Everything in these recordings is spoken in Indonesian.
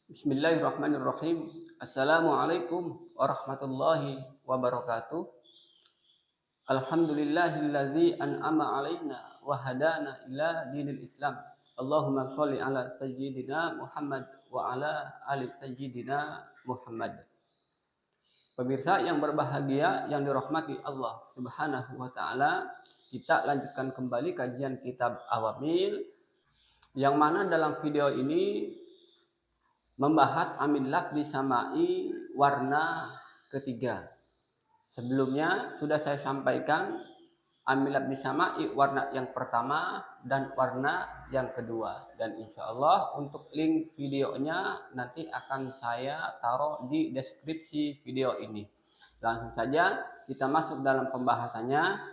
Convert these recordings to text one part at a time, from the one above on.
Bismillahirrahmanirrahim. Assalamualaikum warahmatullahi wabarakatuh. Alhamdulillahilladzi an'ama alaina wa hadana ila dinil Islam. Allahumma sholli ala sayyidina Muhammad wa ala ali sayyidina Muhammad. Pemirsa yang berbahagia yang dirahmati Allah Subhanahu wa taala, kita lanjutkan kembali kajian kitab Awamil yang mana dalam video ini membahas amil lafzi samai warna ketiga. Sebelumnya sudah saya sampaikan amil lafzi samai warna yang pertama dan warna yang kedua, dan insya Allah untuk link videonya nanti akan saya taruh di deskripsi video ini. Langsung saja kita masuk dalam pembahasannya.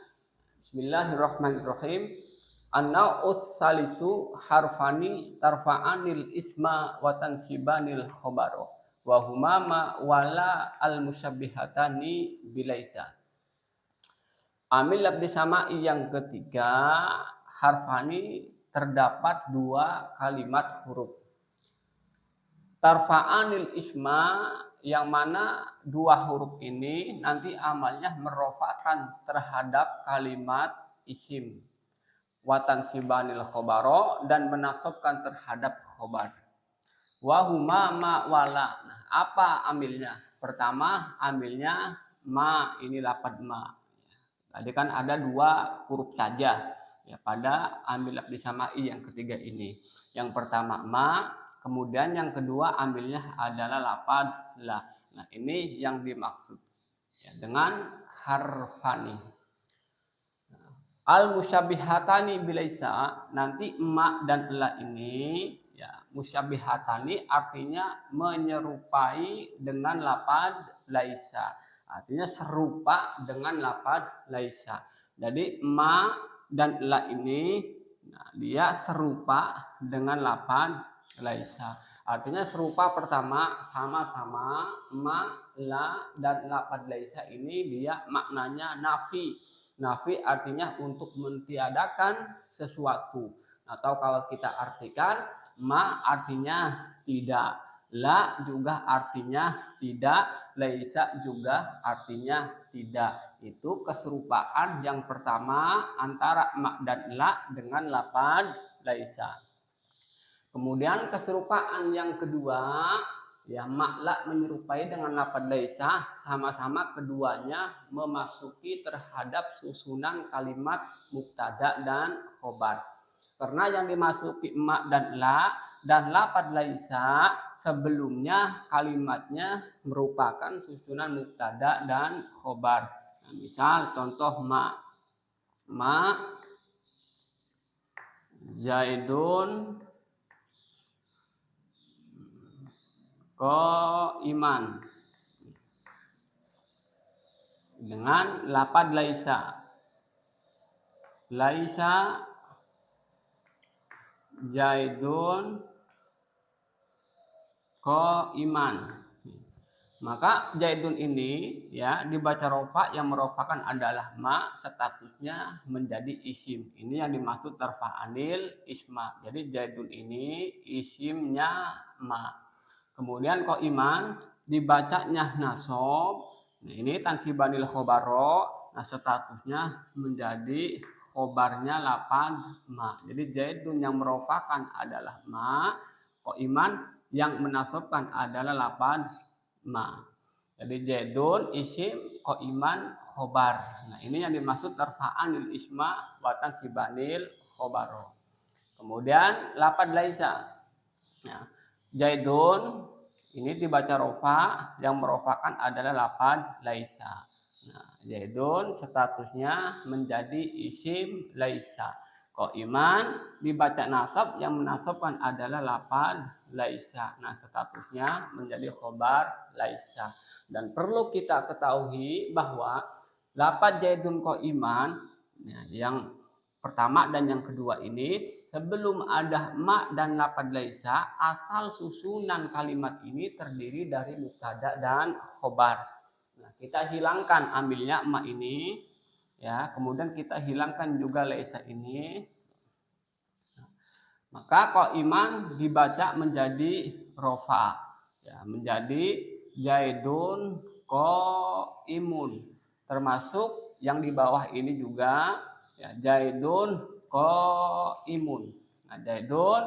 Bismillahirrahmanirrahim. An-nau'us salisu harfani tarfa'anil isma wa tansibanil khobaro wa humama wala al-musyabbihatani bilaisa. Amil lafzi samai yang ketiga, harfani, terdapat dua kalimat huruf. Tarfa'anil isma, yang mana dua huruf ini nanti amalnya merofakkan terhadap kalimat isim. Watan sibanil khobaro, dan menasabkan terhadap khobar. Wahuma ma wala. Nah, apa amilnya? Pertama amilnya ma, ini lafaz ma. Tadi kan ada dua huruf saja ya pada amil lafzi samai yang ketiga ini. Yang pertama ma, kemudian yang kedua amilnya adalah lafaz la. Nah, ini yang dimaksud ya, dengan harfani. Al-musyabbihatani bilaisa, nanti ma dan la ini ya, musyabbihatani artinya menyerupai dengan lafaz laisa. Artinya serupa dengan lafaz laisa. Jadi ma dan la ini nah, dia serupa dengan lafaz laisa. Artinya serupa, pertama sama-sama ma, la dan lafaz laisa ini dia maknanya nafi. Nafi artinya untuk mentiadakan sesuatu, atau kalau kita artikan ma artinya tidak, la juga artinya tidak, laisa juga artinya tidak. Itu keserupaan yang pertama antara ma dan la dengan lafaz laisa. Kemudian keserupaan yang kedua ya, makla menyerupai dengan lafaz laisa, sama-sama keduanya memasuki terhadap susunan kalimat mubtada dan khobar. Karena yang dimasuki ma dan la dan lafaz laisa sebelumnya kalimatnya merupakan susunan mubtada dan khobar. Nah, misal contoh ma Zaidun iman dengan lafaz laisa. Laisa Zaidun iman. Maka Zaidun ini ya dibaca rofa, yang merofakan adalah ma, statusnya menjadi isim. Ini yang dimaksud tarfa'anil isma. Jadi Zaidun ini isimnya ma. Kemudian iman dibacanya nasab. Nah, ini tansibanil khobaro. Nah, statusnya menjadi khobarnya lafaz ma. Jadi Zaidun yang merofakan adalah ma, iman yang menasabkan adalah lafaz ma. Jadi Zaidun isim, iman khobar. Nah, ini yang dimaksud tarfa'anil isma wa tansibanil khobaro. Kemudian lafaz laisa. Nah, Zaidun ini dibaca rofa, yang merofakan adalah lafaz laisa. Nah, Zaidun statusnya menjadi isim laisa. Iman dibaca nasab, yang menasabkan adalah lafaz laisa. Nah, statusnya menjadi khobar laisa. Dan perlu kita ketahui bahwa lafaz Zaidun iman yang pertama dan yang kedua ini, sebelum ada ma dan lafaz laisa, asal susunan kalimat ini terdiri dari mubtada dan khobar. Nah, kita hilangkan ambilnya ma ini ya, kemudian kita hilangkan juga laisa ini. Maka iman dibaca menjadi rofa, ya, menjadi Zaidun qaimun. Termasuk yang di bawah ini juga, ya, Zaidun qaimun. Nah, Zaidun,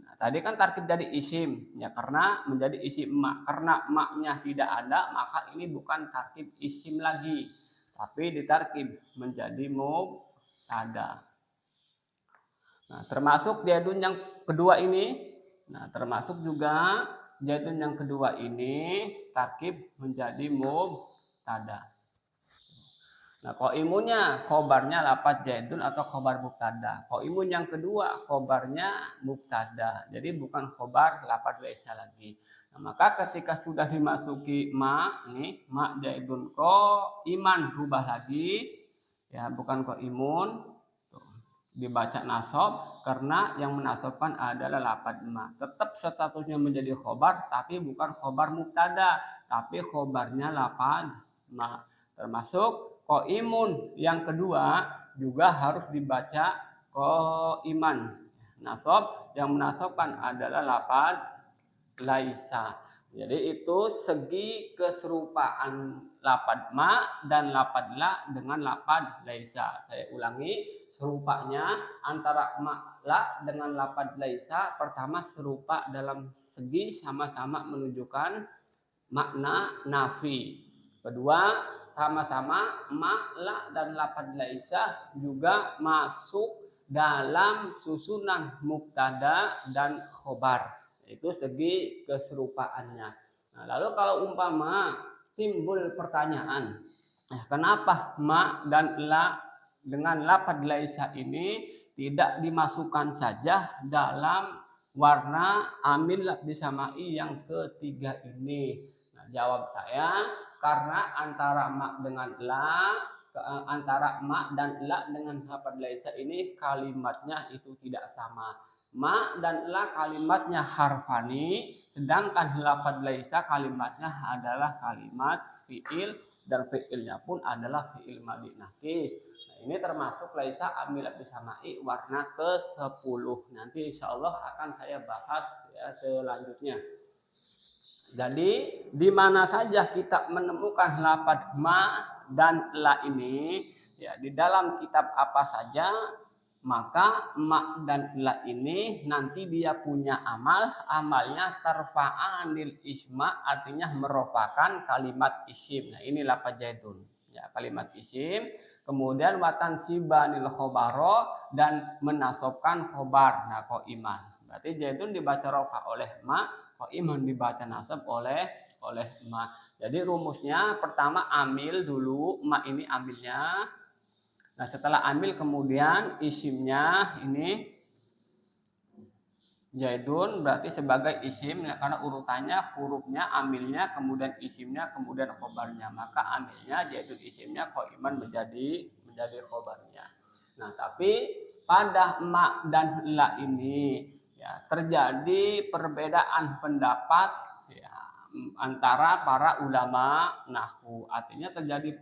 nah, tadi kan tarkib jadi isim, ya, karena menjadi isim ma. Karena maknya tidak ada, maka ini bukan tarkib isim lagi, tapi ditarkib menjadi mubtada. Nah, termasuk Zaidun yang kedua ini, nah, termasuk juga Zaidun yang kedua ini tarkib menjadi mubtada. Nah, qaimunnya khobarnya lafaz Zaidun atau khobar mubtada. Qaimun yang kedua khobarnya mubtada. Jadi bukan khobar lafaz laisa lagi. Nah, maka ketika sudah dimasuki ma, nih, ma Zaidun qaiman berubah lagi, ya, bukan qaimun, dibaca nasab karena yang menasobkan adalah lafaz ma. Tetap statusnya menjadi khobar, tapi bukan khobar mubtada, tapi khobarnya lafaz ma. Termasuk qaimun yang kedua juga harus dibaca qaiman. Nasab yang menasobkan adalah lafaz laisa. Jadi itu segi keserupaan lafaz ma dan lafaz la dengan lafaz laisa. Saya ulangi, serupanya antara ma la dengan lafaz laisa, pertama serupa dalam segi sama-sama menunjukkan makna nafi. Kedua, sama-sama ma la dan lafaz laisa juga masuk dalam susunan mubtada dan khobar. Itu segi keserupaannya. Nah, lalu kalau umpama timbul pertanyaan, kenapa ma dan la dengan lafaz laisa ini tidak dimasukkan saja dalam warna amil disama'i yang ketiga ini? Nah, jawab saya, karena antara ma dengan la, antara ma dan la dengan lafaz laisa ini kalimatnya itu tidak sama. Ma dan la kalimatnya harfani, sedangkan lafaz laisa kalimatnya adalah kalimat fi'il, dan fi'ilnya pun adalah fi'il madhi naqis. Ini termasuk laisa amilat bisama'i warna ke-10. Nanti insya Allah akan saya bahas, ya, selanjutnya. Jadi di mana saja kita menemukan lafaz ma dan la ini, ya, di dalam kitab apa saja, maka ma dan la ini nanti dia punya amalnya tarfa'anil isma, artinya merupakan kalimat isim. Nah, ini lafaz Zaidun, ya, kalimat isim. Kemudian watan sibanil khobaro, dan menasobkan khobar. Nah, qaiman. Berarti Zaidun dibaca rofa oleh ma, qaiman dibaca nasab oleh ma. Jadi rumusnya pertama amil dulu, ma ini amilnya. Nah, setelah amil kemudian isimnya ini Zaidun berarti sebagai isim, ya, karena urutannya hurufnya amilnya, kemudian isimnya, kemudian khobarnya. Maka amilnya Zaidun, isimnya qaiman menjadi khobarnya. Nah, tapi pada ma dan la ini, ya, terjadi perbedaan pendapat, ya, antara para ulama nahwu. Artinya terjadi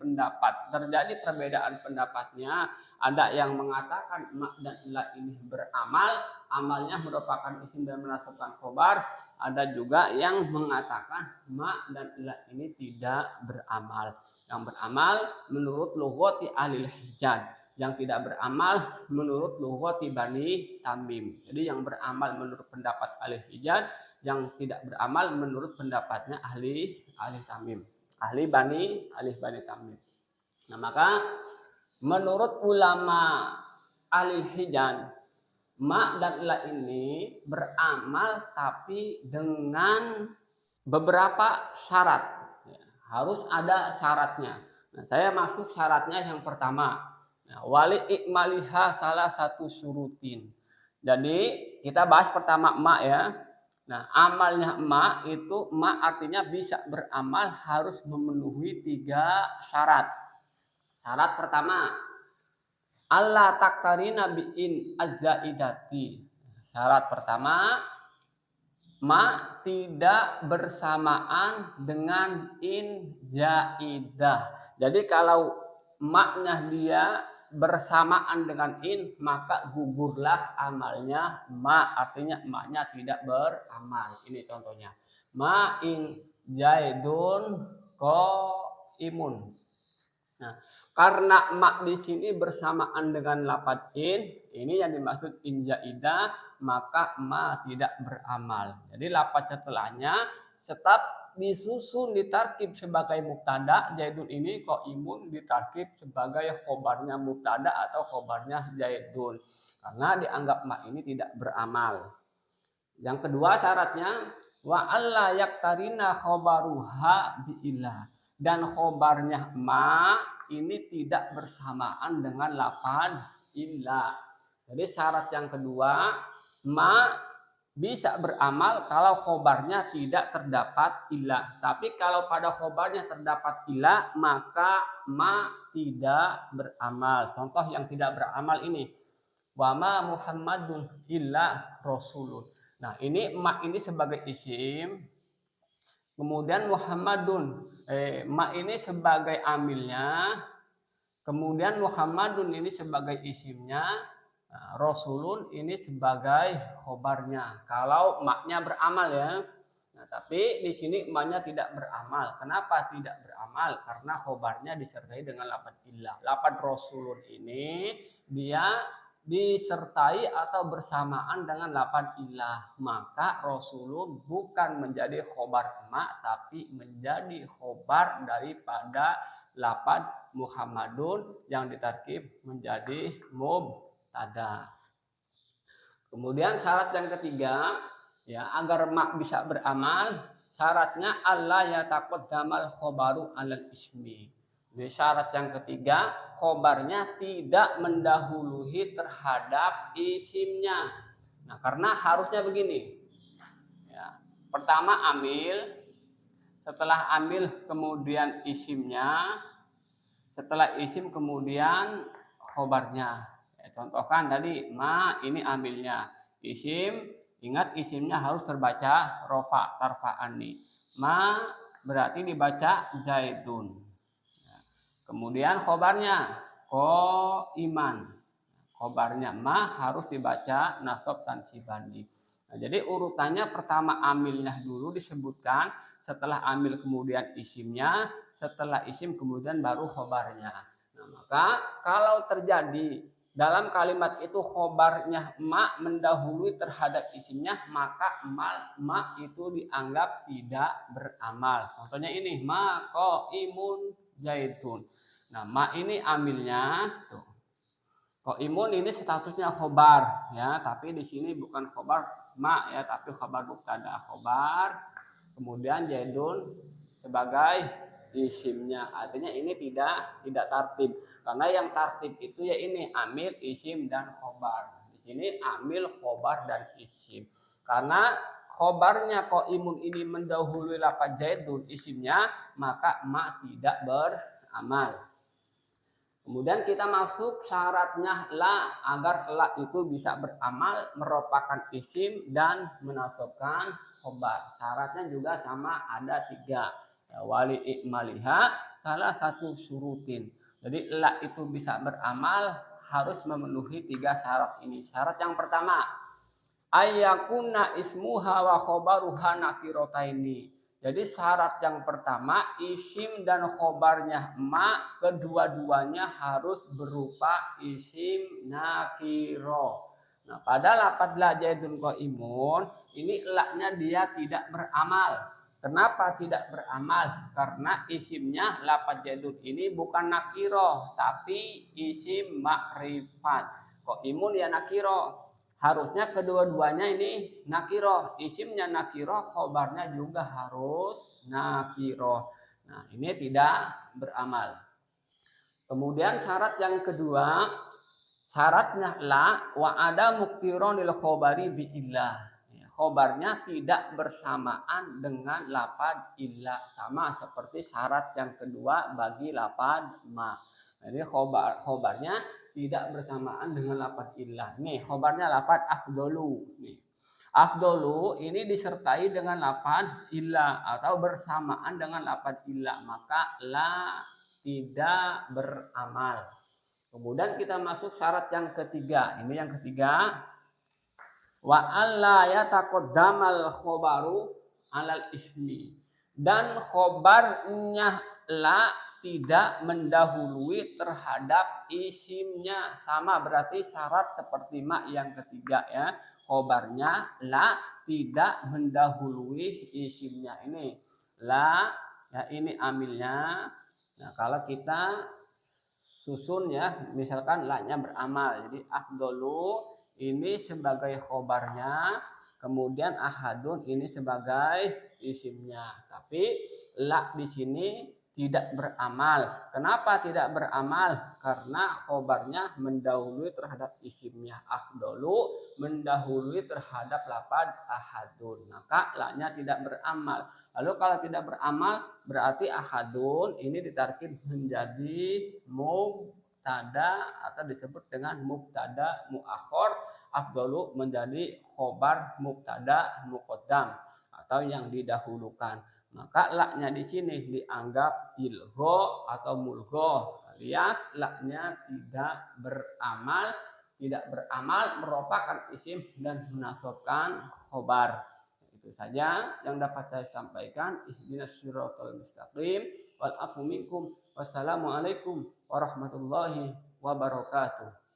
perbedaan pendapatnya. Ada yang mengatakan ma dan la ini beramal, amalnya merupakan isim dan menasabkan khobar. Ada juga yang mengatakan ma dan la ini tidak beramal. Yang beramal menurut lughati ahli Hijaz, yang tidak beramal menurut lughati Bani Tamim. Jadi yang beramal menurut pendapat ahli Hijaz, yang tidak beramal menurut pendapatnya ahli Tamim, ahli Bani Tamim. Nah, maka menurut ulama ahli Hijaz, ma dan la ini beramal tapi dengan beberapa syarat, ya, harus ada syaratnya. Nah, saya masuk syaratnya yang pertama, nah, wali ikmaliha salah satu surutin. Jadi kita bahas pertama ma, ya. Nah, amalnya ma itu, ma artinya bisa beramal harus memenuhi 3 syarat. Syarat pertama, Allah taktarina bi'in azzaidati. Syarat pertama, ma tidak bersamaan dengan in zaidah. Jadi kalau maknya dia bersamaan dengan in, maka gugurlah amalnya ma, artinya maknya tidak beramal. Ini contohnya. Ma in Zaidun qaimun. Nah, karena mak di sini bersamaan dengan lafadz in, ini yang dimaksud in zaidah, maka ma tidak beramal. Jadi lafadz setelahnya tetap disusun ditarkib sebagai mubtada, Zaidun ini qaimun ditarkib sebagai khobarnya mubtada atau khobarnya Zaidun. Karena dianggap mak ini tidak beramal. Yang kedua syaratnya wa alla yaktarina khobaruha bi'ilah. Dan khobarnya ma ini tidak bersamaan dengan lafaz illa. Jadi syarat yang kedua, ma bisa beramal kalau khobarnya tidak terdapat illa. Tapi kalau pada khobarnya terdapat illa, maka ma tidak beramal. Contoh yang tidak beramal ini, wa ma Muhammadun illa rasulun. Nah, ini ma ini sebagai isim, kemudian Muhammadun, ma ini sebagai amilnya, kemudian Muhammadun ini sebagai isimnya, nah, Rasulun ini sebagai khobarnya. Kalau maknya beramal ya. Nah, tapi di sini maknya tidak beramal. Kenapa tidak beramal? Karena khobarnya disertai dengan lafadz illah. Lafadz Rasulun ini dia disertai atau bersamaan dengan lafadz illah, maka Rasulun bukan menjadi khobar ma, tapi menjadi khobar daripada lafadz Muhammadun yang ditarkib menjadi mubtada. Kemudian syarat yang ketiga, ya, agar ma bisa beramal, syaratnya Allah yataqaddamal khobaru alal ismi. Jadi syarat yang ketiga, khobarnya tidak mendahului terhadap isimnya. Nah, karena harusnya begini. Ya, pertama amil, setelah amil kemudian isimnya, setelah isim kemudian khobarnya. Ya, contohkan tadi ma ini amilnya, isim, ingat isimnya harus terbaca rofa tarfaan nih. Ma berarti dibaca Zaidun. Kemudian khobarnya ko iman. Khobarnya ma harus dibaca nasab tansiban. Nah, jadi urutannya pertama amilnya dulu disebutkan, setelah amil kemudian isimnya, setelah isim kemudian baru khobarnya. Nah, maka kalau terjadi dalam kalimat itu khobarnya ma mendahului terhadap isimnya, maka ma itu dianggap tidak beramal. Contohnya ini ma ko imun Zaidun. Nah, ma ini amilnya tuh. Qaimun ini statusnya khobar ya, tapi di sini bukan khobar ma ya, tapi khobar mubtada khobar. Kemudian Zaidun sebagai isimnya. Artinya ini tidak tartib. Karena yang tartib itu ya ini amil, isim dan khobar. Di sini amil, khobar dan isim. Karena khobarnya qaimun ini mendahului lafaz Zaidun isimnya, maka ma tidak beramal. Kemudian kita masuk syaratnya la, agar la itu bisa beramal merupakan isim dan menasabkan khobar. Syaratnya juga sama, ada 3. Ya, wali ikmaliha salah satu syurutin. Jadi la itu bisa beramal harus memenuhi 3 syarat ini. Syarat yang pertama, ayyakuna ismuha wa khobaruha nakirotaini. Jadi syarat yang pertama, isim dan khobarnya ma kedua-duanya harus berupa isim nakiro. Nah, pada lafadz la Zaidun qaimun ini la-nya dia tidak beramal. Kenapa tidak beramal? Karena isimnya lafadz Zaidun ini bukan nakiro, tapi isim makrifat. Qaimun ya nakiro. Harusnya kedua-duanya ini nakiro, isimnya nakiro, khobarnya juga harus nakiro. Nah, ini tidak beramal. Kemudian syarat yang kedua, syaratnya la wa ada muktironil khobari bi illah. Khobarnya tidak bersamaan dengan lafadz illah, sama seperti syarat yang kedua bagi lafadz ma. Jadi khobarnya tidak bersamaan dengan lafadz illah. Nih, khobarnya lafadz afdolu. Nih. Afdolu ini disertai dengan lafadz illah atau bersamaan dengan lafadz illah, maka la tidak beramal. Kemudian kita masuk syarat yang ketiga. Ini yang ketiga, wa alla yataqaddamal khobaru alal ismi. Dan khobarnya la tidak mendahului terhadap isimnya. Sama berarti syarat seperti ma yang ketiga ya. Khobarnya la tidak mendahului isimnya. Ini la ya, ini amilnya. Nah, kalau kita susun ya, misalkan la-nya beramal. Jadi afdolu ini sebagai khobarnya, kemudian ahadun ini sebagai isimnya. Tapi la di sini tidak beramal. Kenapa tidak beramal? Karena khobarnya mendahului terhadap isimnya. Afdolu mendahului terhadap lafaz ahadun. Maka la-nya tidak beramal. Lalu kalau tidak beramal berarti ahadun ini ditarkib menjadi mubtada atau disebut dengan mubtada muakhor. Afdalu menjadi khobar mubtada muqaddam atau yang didahulukan. Maka la-nya di sini dianggap ilgho atau mulgho alias la-nya tidak beramal. Tidak beramal merupakan isim dan menasabkan khobar. Itu saja yang dapat saya sampaikan. Ihdinas siratal mustaqim wal afu minkum. Wassalamualaikum warahmatullahi wabarakatuh.